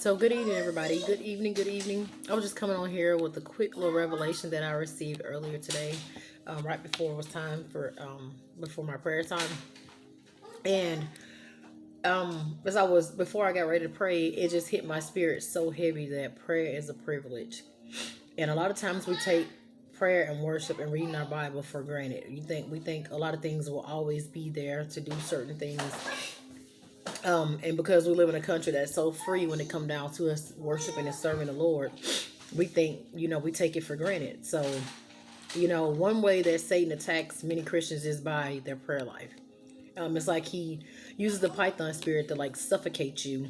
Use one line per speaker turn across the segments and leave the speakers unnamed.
So good evening, everybody. Good evening. Good evening. I was just coming on here with a quick little revelation that I received earlier today, right before it was time for before my prayer time. And as I was before I got ready to pray, it just hit my spirit so heavy that prayer is a privilege. And a lot of times we take prayer and worship and reading our Bible for granted. We think a lot of things will always be there to do certain things, and because we live in a country that's so free when it comes down to us worshiping and serving the Lord, we think, we take it for granted. So, one way that Satan attacks many Christians is by their prayer life. It's like he uses the Python spirit to like suffocate you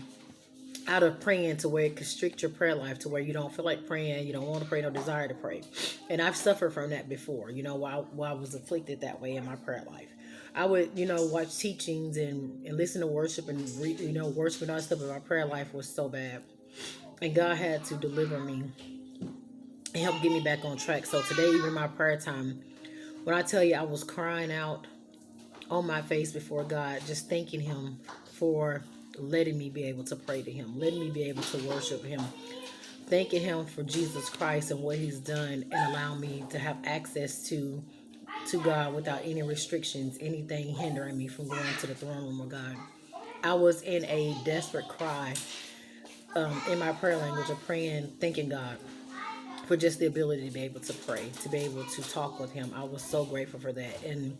out of praying to where it constrict your prayer life to where you don't feel like praying, you don't want to pray, no desire to pray. And I've suffered from that before, while I was afflicted that way in my prayer life. I would, watch teachings and listen to worship and worship and all that stuff, but my prayer life was so bad. And God had to deliver me and help get me back on track. So today, even my prayer time, when I tell you I was crying out on my face before God, just thanking Him for letting me be able to pray to Him, letting me be able to worship Him, thanking Him for Jesus Christ and what He's done, and allowing me to have access to God without any restrictions, anything hindering me from going to the throne room of God. I was in a desperate cry, in my prayer language of praying, thanking God for just the ability to be able to pray, to be able to talk with Him. I was so grateful for that. And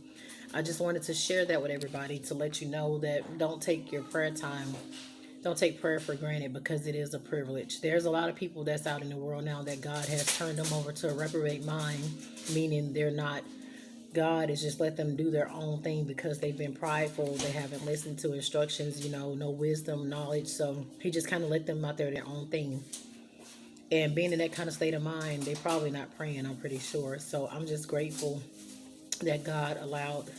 I just wanted to share that with everybody to let you know that don't take your prayer time, don't take prayer for granted, because it is a privilege. There's a lot of people that's out in the world now that God has turned them over to a reprobate mind, meaning they're not. God is just let them do their own thing because they've been prideful. They haven't listened to instructions, no wisdom, knowledge. So He just kind of let them out there their own thing. And being in that kind of state of mind, they probably not praying, I'm pretty sure. So I'm just grateful that God allowed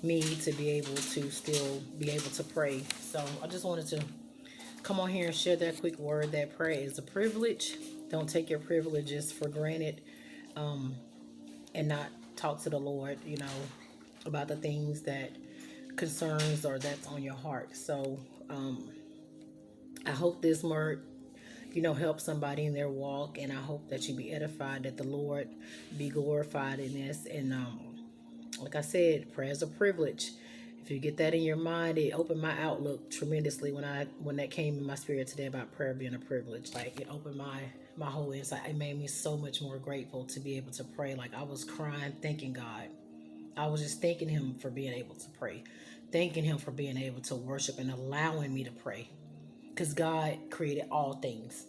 me to be able to still be able to pray. So I just wanted to come on here and share that quick word that prayer is a privilege. Don't take your privileges for granted, and not talk to the Lord, about the things that concerns or that's on your heart. So I hope this word, help somebody in their walk, and I hope that you be edified, that the Lord be glorified in this. And like I said, prayer is a privilege. If you get that in your mind, it opened my outlook tremendously when that came in my spirit today about prayer being a privilege. Like, it opened my whole inside. It made me so much more grateful to be able to pray. Like, I was crying, thanking God. I was just thanking Him for being able to pray, thanking Him for being able to worship and allowing me to pray, because God created all things.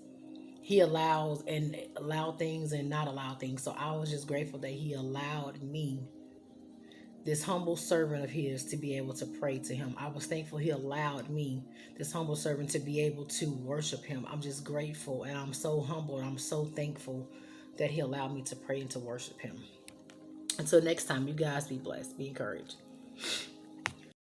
He allows and allow things and not allow things. So I was just grateful that He allowed me, this humble servant of His, to be able to pray to Him. I was thankful He allowed me, this humble servant, to be able to worship Him. I'm just grateful, and I'm so humble, and I'm so thankful that He allowed me to pray and to worship Him. Until next time, you guys be blessed, be encouraged.